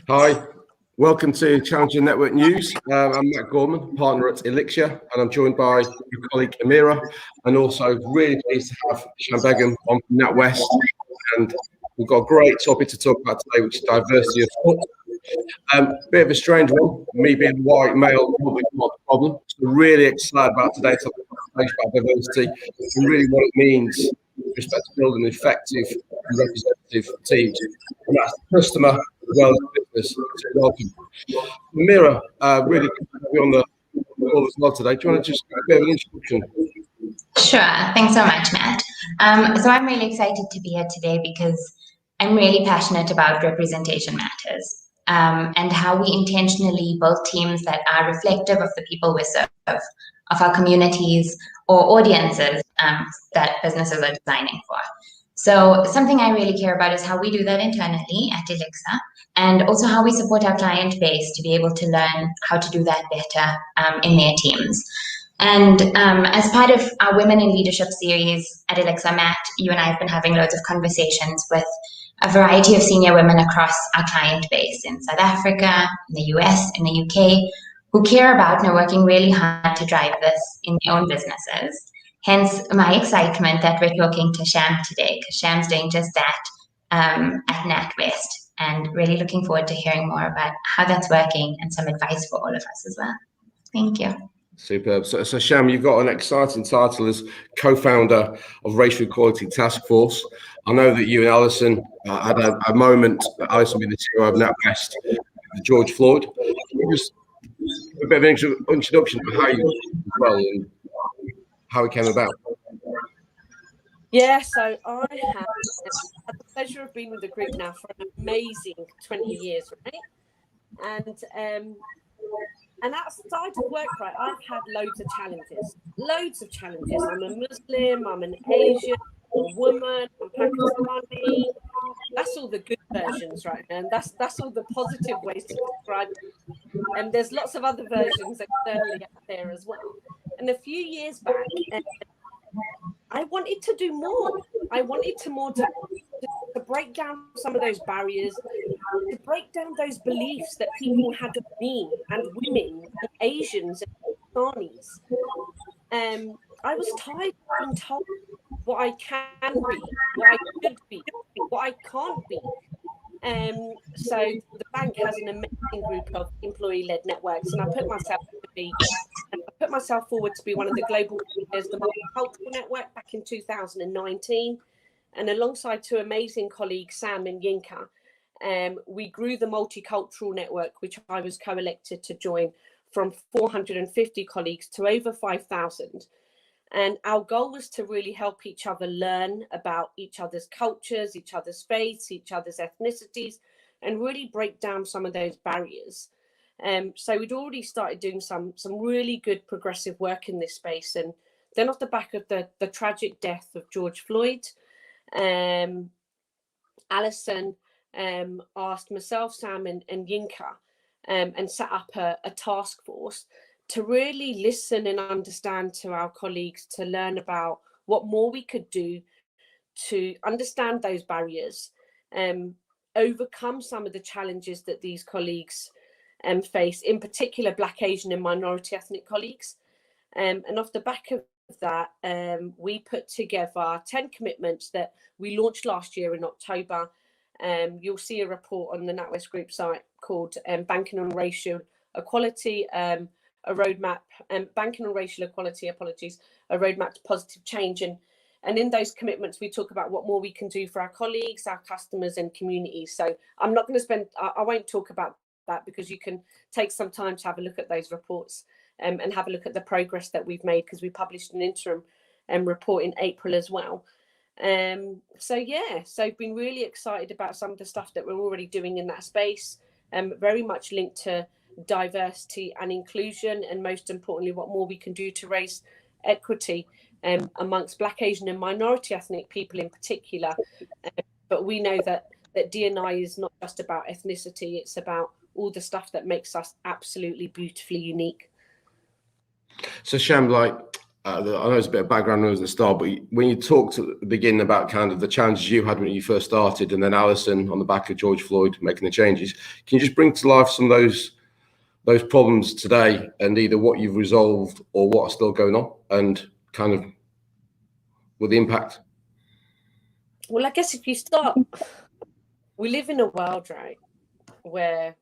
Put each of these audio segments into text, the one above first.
Hi, welcome to Challenging Network News. I'm Matt Gorman, partner at Elixir, and I'm joined by my colleague Amira, and also really pleased to have Shamraz Begum on from NatWest. And we've got a great topic to talk about today, which is diversity of thought. Bit of a strange one, me being white male, probably not the problem. So really excited about today's topic about diversity and really what it means with respect to building effective and representative teams. And that's the customer as well as business. So welcome. Amira, really good to have you on the call as well today. Do you want to just give a bit of an introduction? Sure. Thanks so much, Matt. So I'm really excited to be here today because I'm really passionate about representation matters and how we intentionally build teams that are reflective of the people we serve, of our communities or audiences that businesses are designing for. So something I really care about is how we do that internally at Elixir, and also how we support our client base to be able to learn how to do that better in their teams. And as part of our Women in Leadership series at Elixir, Matt, you and I have been having loads of conversations with a variety of senior women across our client base in South Africa, in the US, in the UK, who care about and are working really hard to drive this in their own businesses. Hence my excitement that we're talking to Sham today, because Sham's doing just that at NatWest, and really looking forward to hearing more about how that's working and some advice for all of us as well. Thank you. Superb. So Sham, you've got an exciting title as co-founder of Racial Equality Taskforce. I know that you and Alison had a moment, Alison being the CEO of NatWest, with George Floyd. Can you just give a bit of an introduction to how you as well and how it came about? Yeah, so I have had the pleasure of being with the group now for an amazing 20 years, right? And outside of work, right, I've had loads of challenges. I'm a Muslim, I'm an Asian, I'm a woman, I'm Pakistani. That's all the good versions, right? And that's all the positive ways to describe it. And there's lots of other versions externally out there as well. And a few years back, I wanted to do more. I wanted to break down some of those barriers, to break down those beliefs that people had of me and women and Asians and Pakistanis. I was tired of being told what I can be, what I should be, what I can't be. So the bank has an amazing group of employee-led networks, and I put myself forward to be one of the global leaders, the Multicultural Network, back in 2019. And alongside two amazing colleagues, Sam and Yinka, we grew the Multicultural Network, which I was co-elected to join, from 450 colleagues to over 5,000. And our goal was to really help each other learn about each other's cultures, each other's faiths, each other's ethnicities, and really break down some of those barriers. So we'd already started doing some really good progressive work in this space. And then off the back of the tragic death of George Floyd, Alison asked myself, Sam and Yinka, and set up a task force to really listen and understand to our colleagues, to learn about what more we could do to understand those barriers, overcome some of the challenges that these colleagues face, in particular Black, Asian and minority ethnic colleagues. And off the back of that, we put together 10 commitments that we launched last year in October. You'll see a report on the NatWest Group site called Banking on Racial Equality, a roadmap, Banking on Racial Equality, a roadmap to positive change. And in those commitments, we talk about what more we can do for our colleagues, our customers and communities. So I'm not going to I won't talk about that, because you can take some time to have a look at those reports and have a look at the progress that we've made, because we published an interim report in April as well. So I've been really excited about some of the stuff that we're already doing in that space, very much linked to diversity and inclusion, and most importantly, what more we can do to raise equity amongst Black, Asian and minority ethnic people in particular. But we know that D&I is not just about ethnicity, it's about all the stuff that makes us absolutely beautifully unique. So Sham, like, I know it's a bit of background noise at the start, but when you talked at the beginning about kind of the challenges you had when you first started, and then Alison on the back of George Floyd making the changes, can you just bring to life some of those problems today, and either what you've resolved or what are still going on, and kind of with the impact? Well, I guess if you start, we live in a world, right, where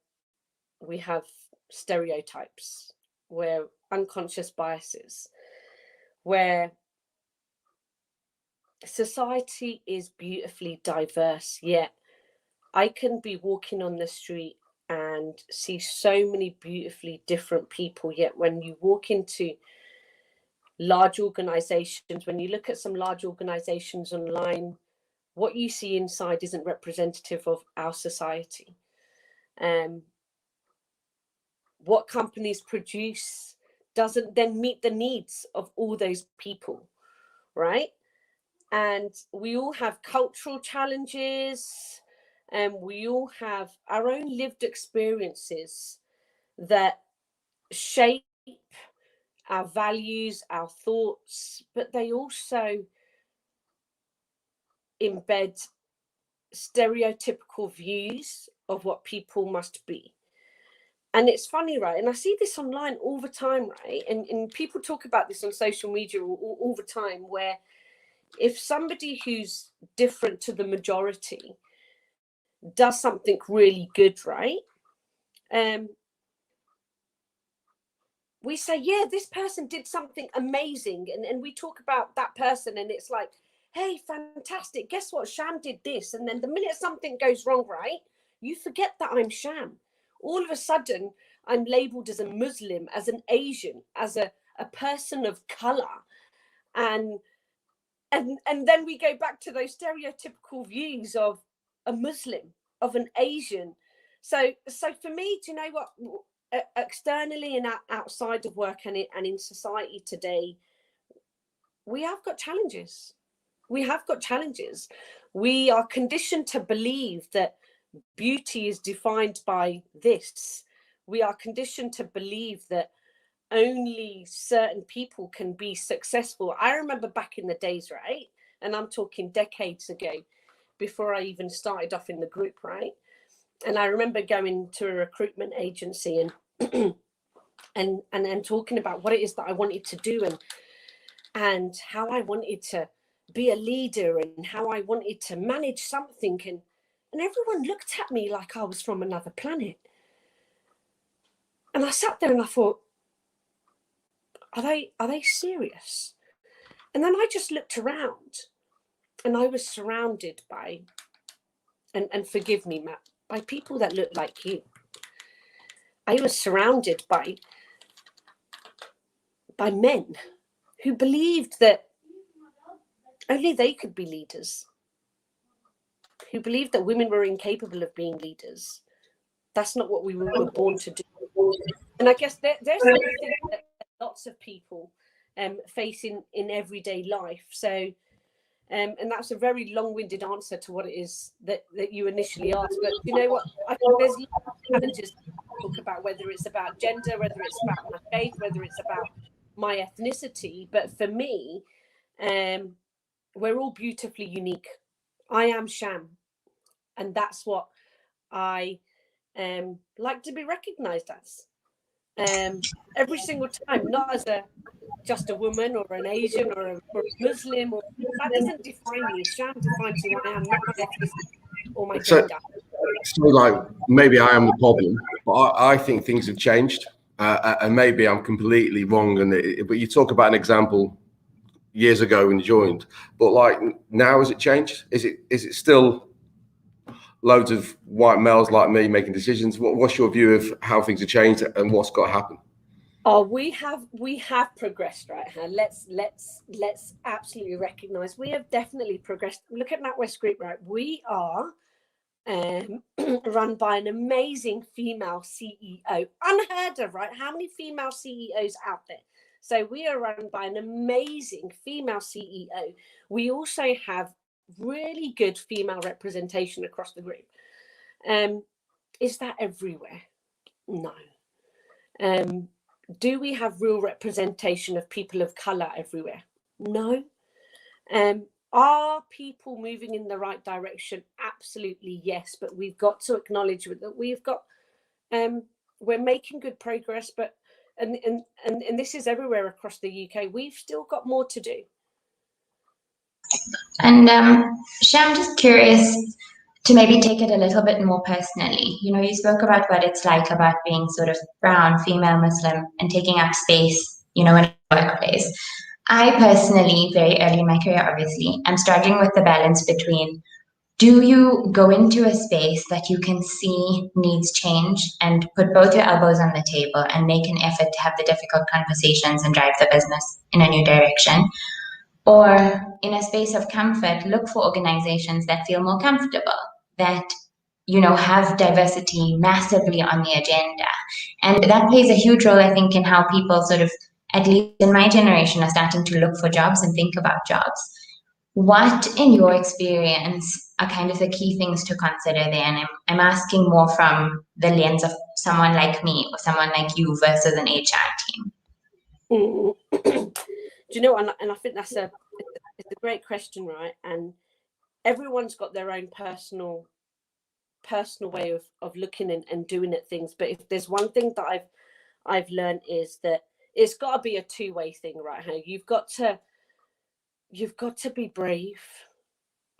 we have stereotypes, where unconscious biases, where society is beautifully diverse, yet I can be walking on the street and see so many beautifully different people, yet when you walk into large organizations, when you look at some large organizations online, what you see inside isn't representative of our society. What companies produce doesn't then meet the needs of all those people, right? And we all have cultural challenges, and we all have our own lived experiences that shape our values, our thoughts, but they also embed stereotypical views of what people must be. And it's funny, right? And I see this online all the time, right? And people talk about this on social media all the time, where if somebody who's different to the majority does something really good, right? We say, yeah, this person did something amazing. And we talk about that person, and it's like, hey, fantastic. Guess what? Sham did this. And then the minute something goes wrong, right, you forget that I'm Sham. All of a sudden, I'm labeled as a Muslim, as an Asian, as a person of color. And then we go back to those stereotypical views of a Muslim, of an Asian. So for me, do you know what? Externally and outside of work and in society today, we have got challenges. We have got challenges. We are conditioned to believe that beauty is defined by this. We are conditioned to believe that only certain people can be successful. I remember back in the days, right? And I'm talking decades ago, before I even started off in the group, right? And I remember going to a recruitment agency and talking about what it is that I wanted to do, and how I wanted to be a leader, and how I wanted to manage something, and everyone looked at me like I was from another planet. And I sat there and I thought, are they serious? And then I just looked around, and I was surrounded by, and forgive me, Matt, by people that look like you. I was surrounded by men who believed that only they could be leaders, who believed that women were incapable of being leaders. That's not what we were born to do. And I guess there's something that lots of people face in everyday life. So, and that's a very long-winded answer to what it is that you initially asked. But you know what? I think there's lots of challenges to talk about, whether it's about gender, whether it's about my faith, whether it's about my ethnicity. But for me, we're all beautifully unique. I am Sham, and that's what I like to be recognized as. Every single time, not as just a woman or an Asian or a Muslim, or that doesn't define me. Sham defines who I am, not my ethnicity or my gender. So like, maybe I am the problem, but I think things have changed, and maybe I'm completely wrong. But you talk about an example years ago when you joined, but like now, has it changed? Is it still loads of white males like me making decisions? What's your view of how things have changed and what's got to happen? Oh, we have progressed, right? Let's absolutely recognize we have definitely progressed. Look at NatWest Group, right? We are run by an amazing female CEO, unheard of, right? How many female CEOs out there? So we are run by an amazing female CEO. We also have really good female representation across the group. Is that everywhere? No. Do we have real representation of people of colour everywhere? No. Are people moving in the right direction? Absolutely, yes. But we've got to acknowledge that we've got, we're making good progress, but and this is everywhere across the UK. We've still got more to do. And Sham, I'm just curious to maybe take it a little bit more personally. You know, you spoke about what it's like about being sort of brown, female, Muslim, and taking up space, you know, in a workplace. I personally, very early in my career, obviously, I'm struggling with the balance between, do you go into a space that you can see needs change and put both your elbows on the table and make an effort to have the difficult conversations and drive the business in a new direction? Or in a space of comfort, look for organizations that feel more comfortable, that, you know, have diversity massively on the agenda. And that plays a huge role, I think, in how people sort of, at least in my generation, are starting to look for jobs and think about jobs. What, in your experience, are kind of the key things to consider there? And I'm asking more from the lens of someone like me or someone like you versus an HR team. Do you know, and I think it's a great question, right? And everyone's got their own personal way of looking and doing at things. But if there's one thing that I've learned is that it's got to be a two-way thing, right? Hey, you've got to be brave.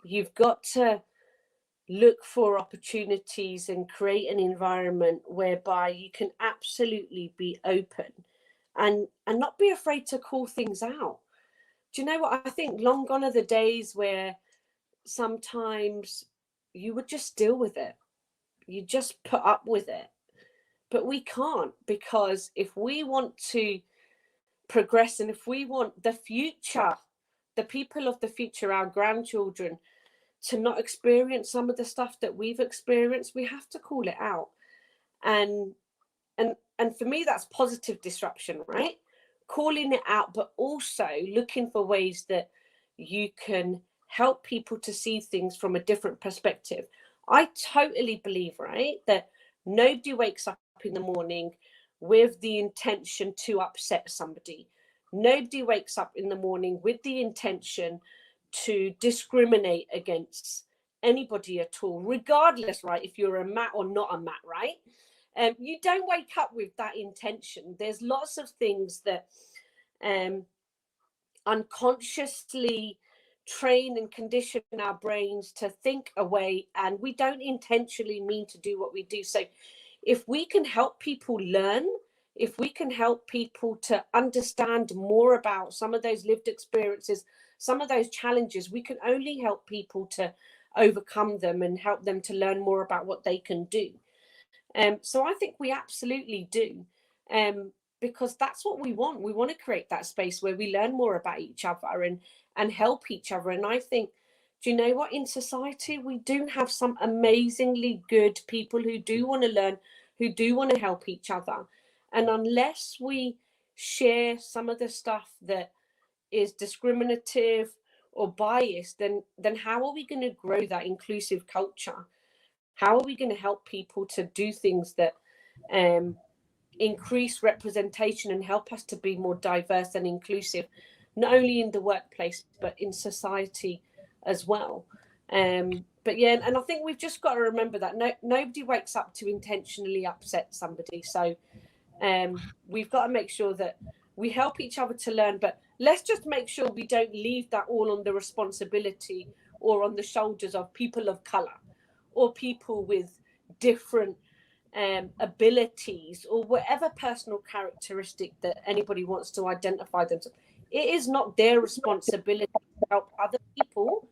You've got to look for opportunities and create an environment whereby you can absolutely be open and not be afraid to call things out. Do you know what? I think long gone are the days where sometimes you would just deal with it. You just put up with it. But we can't, because if we want to progress and if we want the future, the people of the future, our grandchildren, to not experience some of the stuff that we've experienced, we have to call it out. And for me, that's positive disruption, right? Calling it out, but also looking for ways that you can help people to see things from a different perspective. I totally believe, right, that nobody wakes up in the morning with the intention to upset somebody. Nobody wakes up in the morning with the intention to discriminate against anybody at all, regardless, right, if you're a Mat or not a Mat, right? You don't wake up with that intention. There's lots of things that unconsciously train and condition our brains to think away, and we don't intentionally mean to do what we do. So if we can help people learn, if we can help people to understand more about some of those lived experiences, some of those challenges, we can only help people to overcome them and help them to learn more about what they can do. So I think we absolutely do, because that's what we want. We want to create that space where we learn more about each other and help each other. And I think, do you know what? In society, we do have some amazingly good people who do want to learn, who do want to help each other. And unless we share some of the stuff that is discriminative or biased, then how are we going to grow that inclusive culture? How are we going to help people to do things that increase representation and help us to be more diverse and inclusive, not only in the workplace, but in society as well? But yeah, and I think we've just got to remember that nobody wakes up to intentionally upset somebody. So we've got to make sure that we help each other to learn, but let's just make sure we don't leave that all on the responsibility or on the shoulders of people of color or people with different abilities or whatever personal characteristic that anybody wants to identify themselves. It is not their responsibility to help other people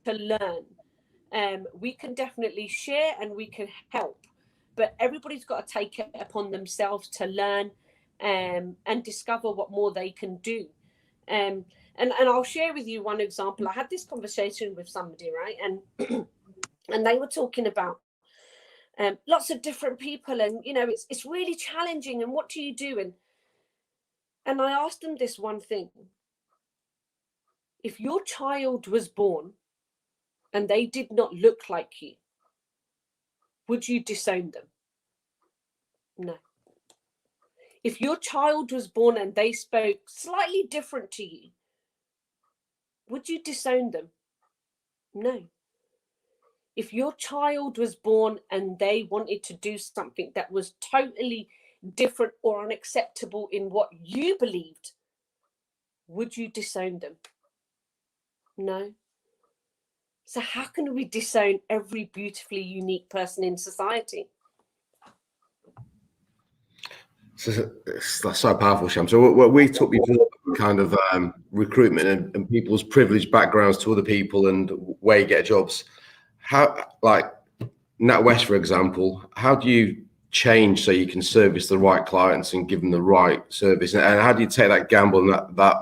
to learn. We can definitely share and we can help, but everybody's got to take it upon themselves to learn and discover what more they can do. And I'll share with you one example. I had this conversation with somebody, right? And they were talking about lots of different people, and you know, it's really challenging, and what do you do? And I asked them this one thing: if your child was born and they did not look like you, would you disown them? No. If your child was born and they spoke slightly different to you, would you disown them? No. If your child was born and they wanted to do something that was totally different or unacceptable in what you believed, would you disown them? No. So how can we disown every beautifully unique person in society? That's so powerful, Sham. So what we talk before, kind of recruitment and people's privileged backgrounds to other people and where you get jobs. How, like NatWest, for example, how do you change so you can service the right clients and give them the right service? And how do you take that gamble and that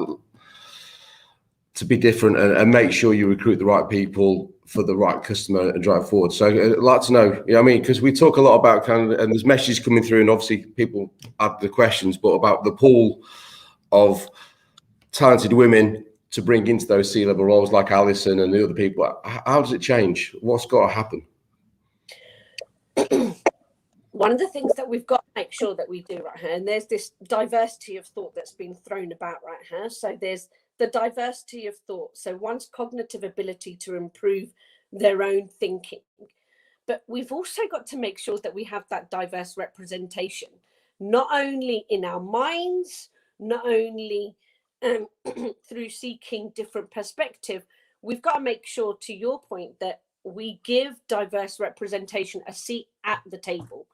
to be different and make sure you recruit the right people for the right customer and drive forward? So I'd like to know, I mean, because we talk a lot about kind of, and there's messages coming through and obviously people have the questions, but about the pool of talented women to bring into those C-level roles like Alison and the other people. How does it change? What's got to happen? One of the things that we've got to make sure that we do right here, and there's this diversity of thought that's been thrown about right here. So there's the diversity of thought. So one's cognitive ability to improve their own thinking. But we've also got to make sure that we have that diverse representation, not only in our minds, not only through seeking different perspective. We've got to make sure, to your point, that we give diverse representation a seat at the table.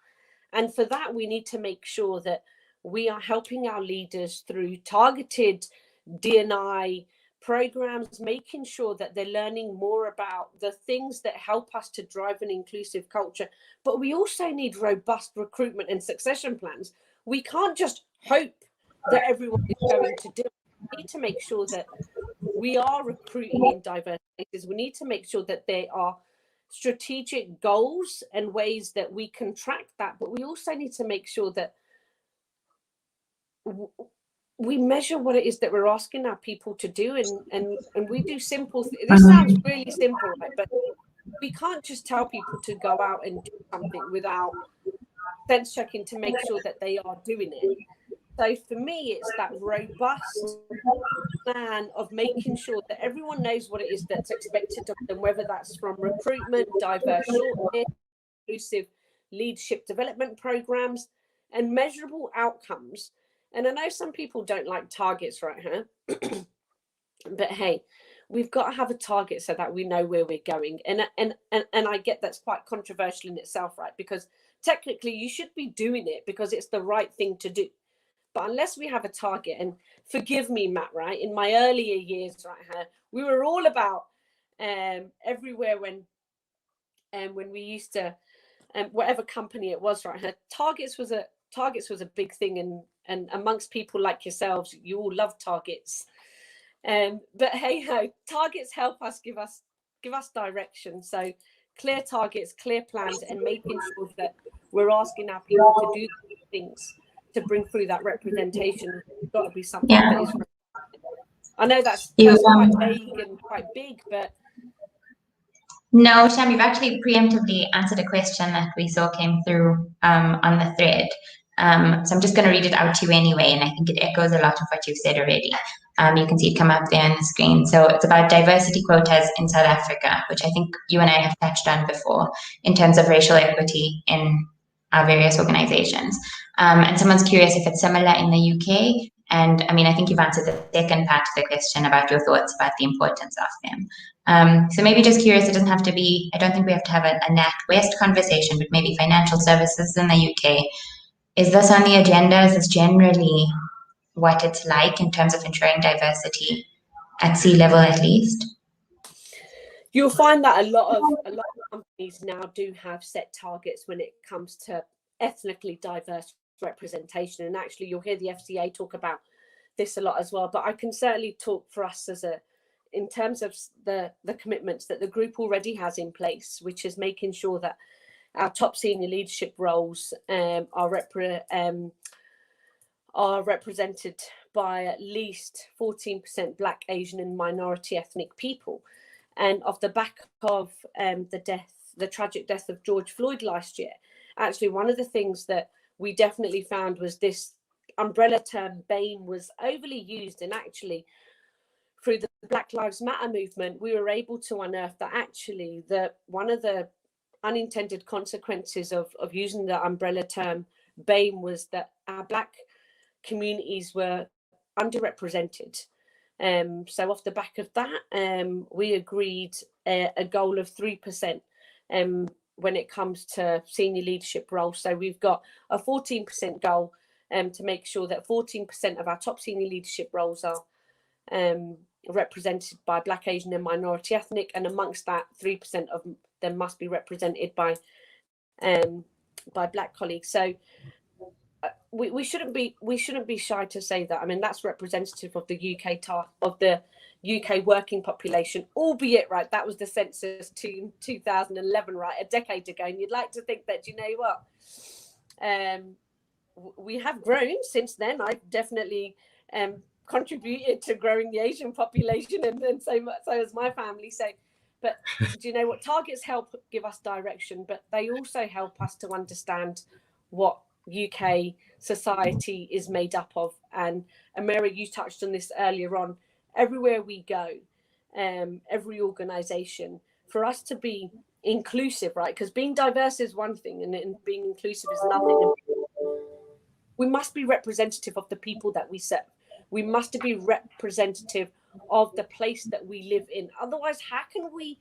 And for that, we need to make sure that we are helping our leaders through targeted D&I programs, making sure that they're learning more about the things that help us to drive an inclusive culture. But we also need robust recruitment and succession plans. We can't just hope that everyone is going to do it. We need to make sure that we are recruiting in diverse places. We need to make sure that there are strategic goals and ways that we can track that. But we also need to make sure that we measure what it is that we're asking our people to do, and we do simple this sounds really simple, right? But we can't just tell people to go out and do something without sense checking to make sure that they are doing it. So for me, it's that robust plan of making sure that everyone knows what it is that's expected of them, whether that's from recruitment, diverse shortlist, inclusive leadership development programs, and measurable outcomes. And I know some people don't like targets right here, but hey, we've got to have a target so that we know where we're going. And I get that's quite controversial in itself, right? Because technically you should be doing it because it's the right thing to do. But unless we have a target, and forgive me, Matt, right? In my earlier years, right here, we were all about everywhere when we used to, whatever company it was, right here, targets was a big thing, and amongst people like yourselves, you all love targets. But hey ho, targets help us give us direction. So clear targets, clear plans, and making sure that we're asking our people to do things to bring through that representation. It's got to be something that is. I know that's quite vague and quite big, but no, Sham, you've actually preemptively answered a question that we saw came through on the thread. So I'm just going to read it out to you anyway, and I think it echoes a lot of what you've said already. You can see it come up there on the screen. So it's about diversity quotas in South Africa, which I think you and I have touched on before in terms of racial equity in our various organizations. And someone's curious if it's similar in the UK. And I mean, I think you've answered the second part of the question about your thoughts about the importance of them. So maybe just curious, it doesn't have to be, I don't think we have to have a NatWest conversation, but maybe financial services in the UK. Is this on the agenda? Is this generally what it's like in terms of ensuring diversity at C-level at least? You'll find that a lot of companies now do have set targets when it comes to ethnically diverse representation. And actually, you'll hear the FCA talk about this a lot as well. But I can certainly talk for us in terms of the commitments that the group already has in place, which is making sure that our top senior leadership roles are represented by at least 14% Black, Asian, and minority ethnic people. And off the back of the tragic death of George Floyd last year, actually one of the things that we definitely found was this umbrella term BAME was overly used, and actually through the Black Lives Matter movement, we were able to unearth that actually one of the unintended consequences of using the umbrella term BAME was that our Black communities were underrepresented. So off the back of that, we agreed a goal of 3% when it comes to senior leadership roles. So we've got a 14% goal to make sure that 14% of our top senior leadership roles are represented by Black, Asian and minority ethnic, and amongst that 3% of them must be represented by Black colleagues. So we shouldn't be shy to say that. I mean, that's representative of the UK working population, albeit, right, that was the census to 2011, right, a decade ago, and you'd like to think that, you know what, we have grown since then. I've definitely contributed to growing the Asian population, and so has my family. So, but do you know what? Targets help give us direction, but they also help us to understand what UK society is made up of. And Amira, you touched on this earlier on. Everywhere we go, every organisation, for us to be inclusive, right? Because being diverse is one thing, and being inclusive is another. We must be representative of the people that we serve. We must be representative of the place that we live in. Otherwise, how can we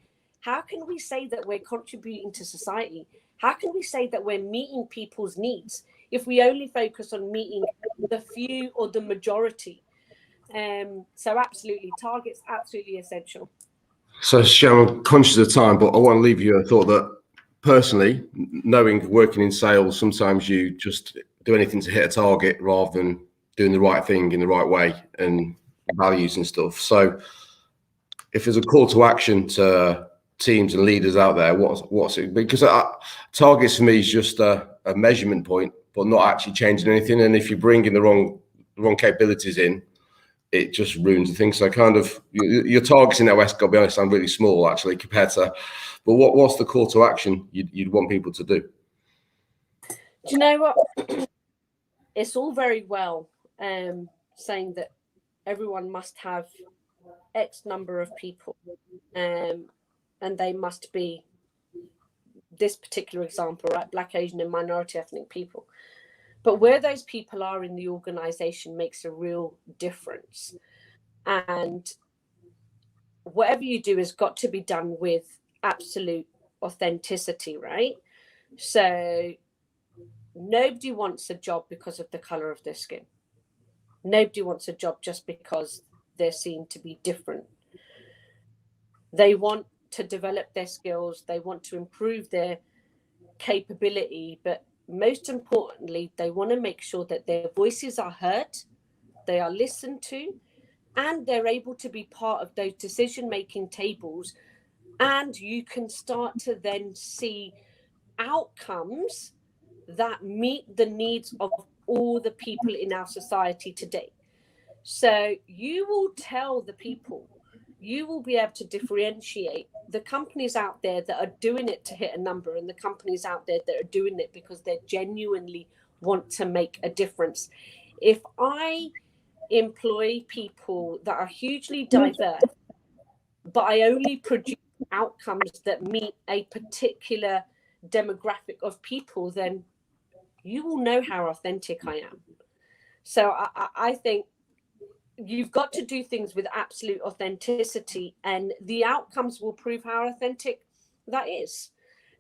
say that we're contributing to society? How can we say that we're meeting people's needs if we only focus on meeting the few or the majority? So absolutely, targets absolutely essential. So, Sham, I'm conscious of time, but I want to leave you a thought that personally, knowing working in sales, sometimes you just do anything to hit a target rather than doing the right thing in the right way and values and stuff. So if there's a call to action to teams and leaders out there, what's it? Because targets for me is just a measurement point, but not actually changing anything. And if you bring in the wrong capabilities in, it just ruins the thing. So kind of your targets in NatWest, gotta be honest, I'm really small actually compared to, but what's the call to action you'd want people to do? Do you know what? It's all very well saying that everyone must have X number of people, and they must be, this particular example, right, Black, Asian and minority ethnic people. But where those people are in the organization makes a real difference. And whatever you do has got to be done with absolute authenticity, right? So nobody wants a job because of the color of their skin. Nobody wants a job just because they're seen to be different. They want to develop their skills. They want to improve their capability. But most importantly, they want to make sure that their voices are heard, they are listened to, and they're able to be part of those decision-making tables. And you can start to then see outcomes that meet the needs of all the people in our society today. So you will tell the people, you will be able to differentiate the companies out there that are doing it to hit a number and the companies out there that are doing it because they genuinely want to make a difference. If I employ people that are hugely diverse, but I only produce outcomes that meet a particular demographic of people, then you will know how authentic I am. So I think you've got to do things with absolute authenticity, and the outcomes will prove how authentic that is.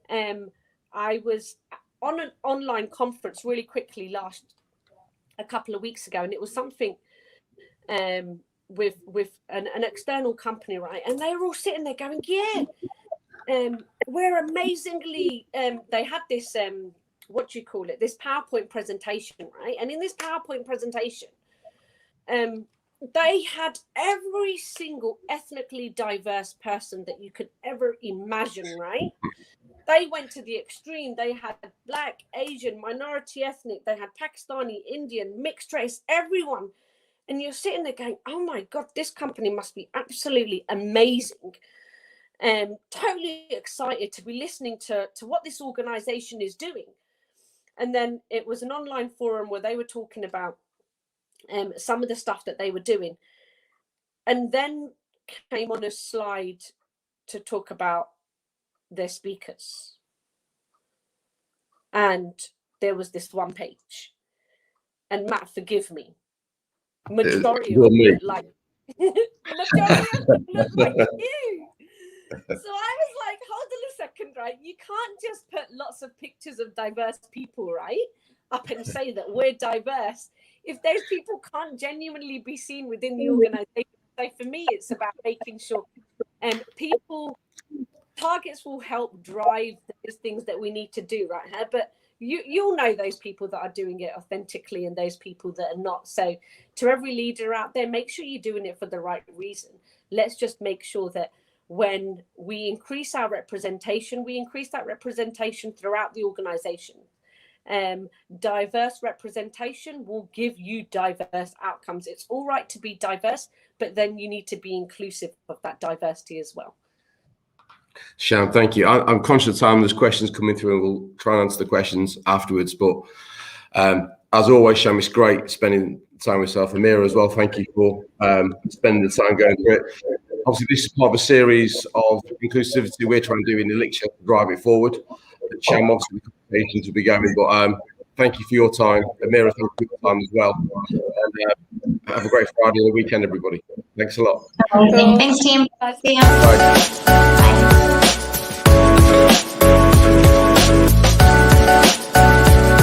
I was on an online conference really quickly a couple of weeks ago, and it was something with an external company, right? And they were all sitting there going, yeah, we're amazingly, they had this, what do you call it? This PowerPoint presentation, right? And in this PowerPoint presentation, they had every single ethnically diverse person that you could ever imagine, right? They went to the extreme. They had Black, Asian, minority ethnic. They had Pakistani, Indian, mixed race, everyone. And you're sitting there going, oh my God, this company must be absolutely amazing. Totally excited to be listening to what this organization is doing. And then it was an online forum where they were talking about some of the stuff that they were doing, and then came on a slide to talk about their speakers. And there was this one page, and Matt, forgive me, majority of them looked like majority of them looked like you. So I was like, hold on a second, right? You can't just put lots of pictures of diverse people, right, up and say that we're diverse if those people can't genuinely be seen within the organization. So for me, it's about making sure people, targets will help drive those things that we need to do, right? But you'll know those people that are doing it authentically and those people that are not. So to every leader out there, make sure you're doing it for the right reason. Let's just make sure that when we increase our representation, we increase that representation throughout the organization. Diverse representation will give you diverse outcomes. It's all right to be diverse, but then you need to be inclusive of that diversity as well. Sham, thank you. I'm conscious of time. There's questions coming through, and we'll try and answer the questions afterwards. But as always, Sham, it's great spending time with yourself. Amira as well, thank you for spending the time going through it. Obviously, this is part of a series of inclusivity we're trying to do in Elixir to drive it forward. Sham, obviously, the conversations will be going, but thank you for your time. Amira, thank you for your time as well. And have a great Friday and weekend, everybody. Thanks a lot. Thanks, team. Bye. Bye.